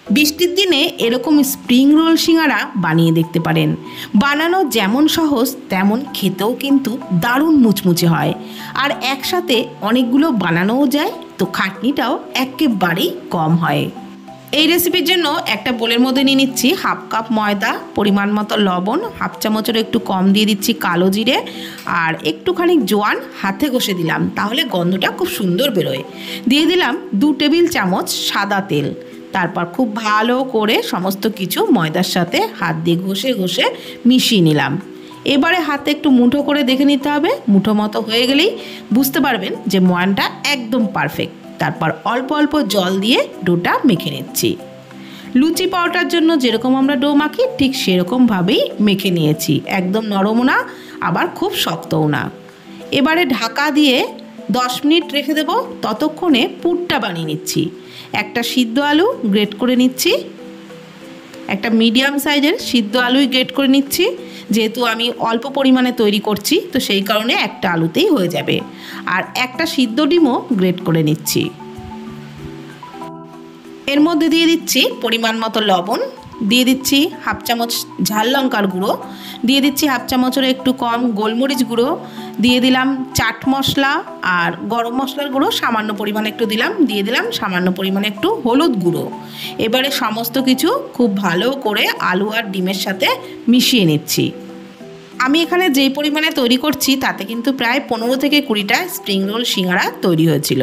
বৃষ্টির দিনে এরকম স্প্রিং রোল সিঙ্গারা বানিয়ে দেখতে পারেন। বানানো যেমন সহজ তেমন খেতেও কিন্তু দারুণ মুচমুচে হয়, আর একসাথে অনেকগুলো বানানোও যায়, তো খাটনিটাও একেবারেই কম হয়। এই রেসিপির জন্য একটা বোলের মধ্যে নিয়ে নিচ্ছি হাফ কাপ ময়দা, পরিমাণ মতো লবণ, হাফ চামচের একটু কম দিয়ে দিচ্ছি কালো জিরে, আর একটুখানি জোয়ান হাতে ঘষে দিলাম, তাহলে গন্ধটা খুব সুন্দর বেরোয়। দিয়ে দিলাম 2 টেবিল চামচ সাদা তেল। তারপর খুব ভালো করে সমস্ত কিছু ময়দার সাথে হাত দিয়ে ঘষে ঘষে মিশিয়ে নিলাম। এবারে হাতে একটু মুঠো করে দেখে নিতে হবে, মুঠো মতো হয়ে গেলেই বুঝতে পারবেন যে ময়ানটা একদম পারফেক্ট। তারপর অল্প অল্প জল দিয়ে ডোটা মেখে নিচ্ছি। লুচি পরোটার জন্য যেরকম আমরা ডো মাখি ঠিক সেরকমভাবেই মেখে নিয়েছি, একদম নরমও না আবার খুব শক্তও না। এবারে ঢাকা দিয়ে 10 মিনিট রেখে দেব, ততক্ষণে পুরটা বানিয়ে নিচ্ছি। একটা সিদ্ধ আলু গ্রেট করে নিচ্ছি, একটা মিডিয়াম সাইজের সিদ্ধ আলুই গ্রেট করে নিচ্ছি। যেহেতু আমি অল্প পরিমাণে তৈরি করছি তো সেই কারণে একটা আলুতেই হয়ে যাবে। আর একটা সিদ্ধ ডিমও গ্রেট করে নিচ্ছি। এর মধ্যে দিয়ে দিচ্ছি পরিমাণ মতো লবণ, দিয়ে দিচ্ছি হাফ চামচ ঝাল লঙ্কার গুঁড়ো, দিয়ে দিচ্ছি হাফ চামচের একটু কম গোলমরিচ গুঁড়ো, দিয়ে দিলাম চাট মশলা আর গরম মশলার গুঁড়ো সামান্য পরিমাণে একটু দিলাম, দিয়ে দিলাম সামান্য পরিমাণে একটু হলুদ গুঁড়ো। এবারে সমস্ত কিছু খুব ভালো করে আলু আর ডিমের সাথে মিশিয়ে নিচ্ছি। আমি এখানে যেই পরিমাণে তৈরি করছি তাতে কিন্তু প্রায় 15 থেকে 20টা স্প্রিং রোল সিঙ্গারা তৈরি হয়েছিল।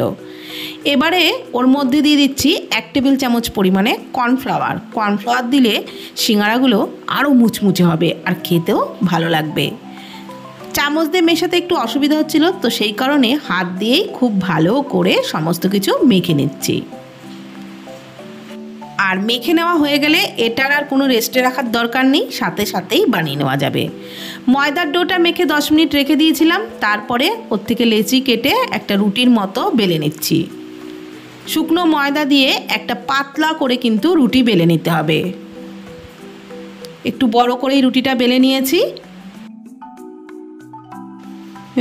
এবারে ওর মধ্যে দিয়ে দিচ্ছি 1 টেবিল চামচ পরিমাণে কর্নফ্লাওয়ার। কর্নফ্লাওয়ার দিলে সিঙ্গারাগুলো আরও মুচমুচে হবে আর খেতেও ভালো লাগবে। চামচ দিয়ে মেশাতে একটু অসুবিধা হচ্ছিল, তো সেই কারণে হাত দিয়েই খুব ভালো করে সমস্ত কিছু মেখে নিচ্ছি। আর মেখে নেওয়া হয়ে গেলে এটার আর কোনো রেস্টে রাখার দরকার নেই, সাথে সাথেই বানিয়ে নেওয়া যাবে। ময়দার ডোটা মেখে 10 মিনিট রেখে দিয়েছিলাম, তারপরে ওর থেকে লেচি কেটে একটা রুটির মতো বেলে নিচ্ছি। শুকনো ময়দা দিয়ে একটা পাতলা করে কিন্তু রুটি বেলে নিতে হবে। একটু বড় করেই রুটিটা বেলে নিয়েছি।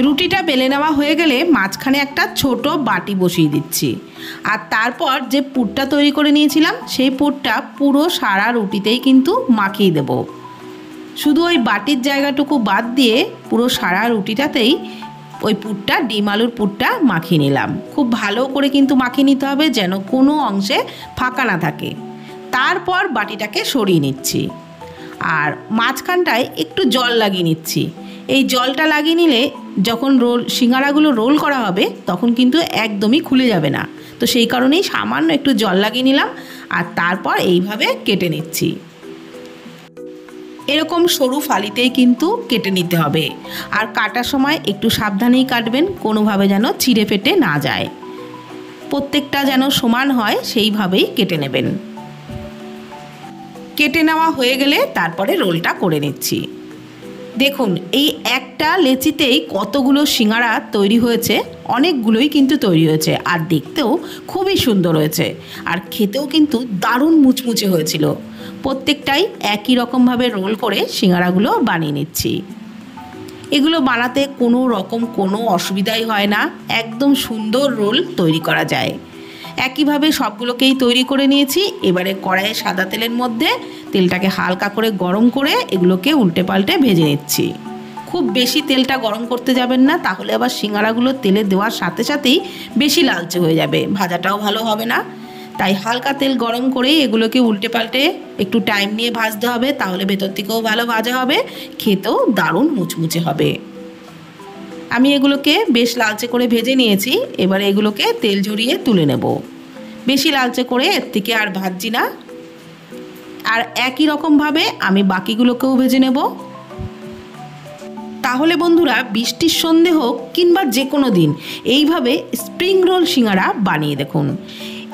রুটিটা বেলে নেওয়া হয়ে গেলে মাঝখানে একটা ছোট বাটি বসিয়ে দিচ্ছি, আর তারপর যে পুরটা তৈরি করে নিয়েছিলাম সেই পুরটা পুরো সারা রুটিতেই কিন্তু মাখিয়ে দেব। শুধু ওই বাটির জায়গাটুকু বাদ দিয়ে পুরো সারা রুটিটাতেই ওই পুরটা, ডিম আলুর পুরটা মাখিয়ে নিলাম। খুব ভালো করে কিন্তু মাখিয়ে নিতে হবে যেন কোনো অংশে ফাঁকা না থাকে। তারপর বাটিটাকে সরিয়ে নিচ্ছি, আর মাঝখানটায় একটু জল লাগিয়ে নিচ্ছি। এই জলটা লাগিয়ে নিলে যখন সিঙ্গারাগুলো রোল করা হবে তখন কিন্তু একদমই খুলে যাবে না, তো সেই কারণেই সামান্য একটু জল লাগিয়ে নিলাম, আর তারপর এইভাবে কেটে নিচ্ছি। এরকম সরু ফালিতেই কিন্তু কেটে নিতে হবে, আর কাটার সময় একটু সাবধানেই কাটবেন, কোনোভাবে যেন ছিঁড়ে ফেটে না যায়। প্রত্যেকটা যেন সমান হয় সেইভাবেই কেটে নেবেন। কেটে নেওয়া হয়ে গেলে তারপরে রোলটা করে নিচ্ছি। দেখুন এই একটা লেচিতেই কতগুলো সিঙ্গারা তৈরি হয়েছে, অনেকগুলোই কিন্তু তৈরি হয়েছে, আর দেখতেও খুবই সুন্দর হয়েছে, আর খেতেও কিন্তু দারুণ মুচমুচে হয়েছিল। প্রত্যেকটাই একই রকমভাবে রোল করে সিঙ্গারাগুলো বানিয়ে নিচ্ছি। এগুলো বানাতে কোনো রকম কোনো অসুবিধাই হয় না, একদম সুন্দর রোল তৈরি করা যায়। একইভাবে সবগুলোকেই তৈরি করে নিয়েছি। এবারে কড়াইয়ে সাদা তেলের মধ্যে তেলটাকে হালকা করে গরম করে এগুলোকে উল্টে পাল্টে ভেজে নিচ্ছি। খুব বেশি তেলটা গরম করতে যাবেন না, তাহলে আবার সিঙ্গারাগুলো তেলে দেওয়ার সাথে সাথেই বেশি লালচে হয়ে যাবে, ভাজাটাও ভালো হবে না। তাই হালকা তেল গরম করেই এগুলোকে উল্টে পাল্টে একটু টাইম নিয়ে ভাজতে হবে, তাহলে ভেতর থেকেও ভালো ভাজা হবে, খেতেও দারুণ মুচমুচে হবে। আমি এগুলোকে বেশ লালচে করে ভেজে নিয়েছি। এবারে এগুলোকে তেল ঝরিয়ে তুলে নেব। বেশি লালচে করে এর থেকে আর ভাজছি না। আর একই রকমভাবে আমি বাকিগুলোকেও ভেজে নেব। তাহলে বন্ধুরা বৃষ্টির সন্ধে হোক কিংবা যে কোনো দিন এইভাবে স্প্রিং রোল সিঙ্গারা বানিয়ে দেখুন।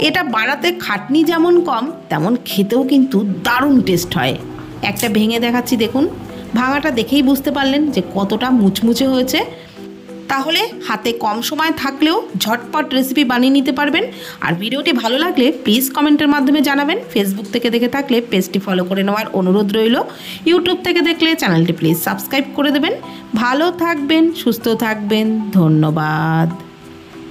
এটা বানাতে খাটনি যেমন কম তেমন খেতেও কিন্তু দারুণ টেস্ট হয়। একটা ভেঙে দেখাচ্ছি, দেখুন ভাঙাটা দেখেই বুঝতে পারলেন যে কতটা মুচমুচে হয়েছে। তাহলে হাতে কম সময় থাকলেও ঝটপট রেসিপি বানিয়ে নিতে পারবেন। আর ভিডিওটি ভালো লাগলে প্লিজ কমেন্টের মাধ্যমে জানাবেন। ফেসবুক থেকে দেখে থাকলে পেজটি ফলো করে নেওয়ার অনুরোধ রইল। ইউটিউব থেকে দেখলে চ্যানেলটি প্লিজ সাবস্ক্রাইব করে দেবেন। ভালো থাকবেন, সুস্থ থাকবেন, ধন্যবাদ।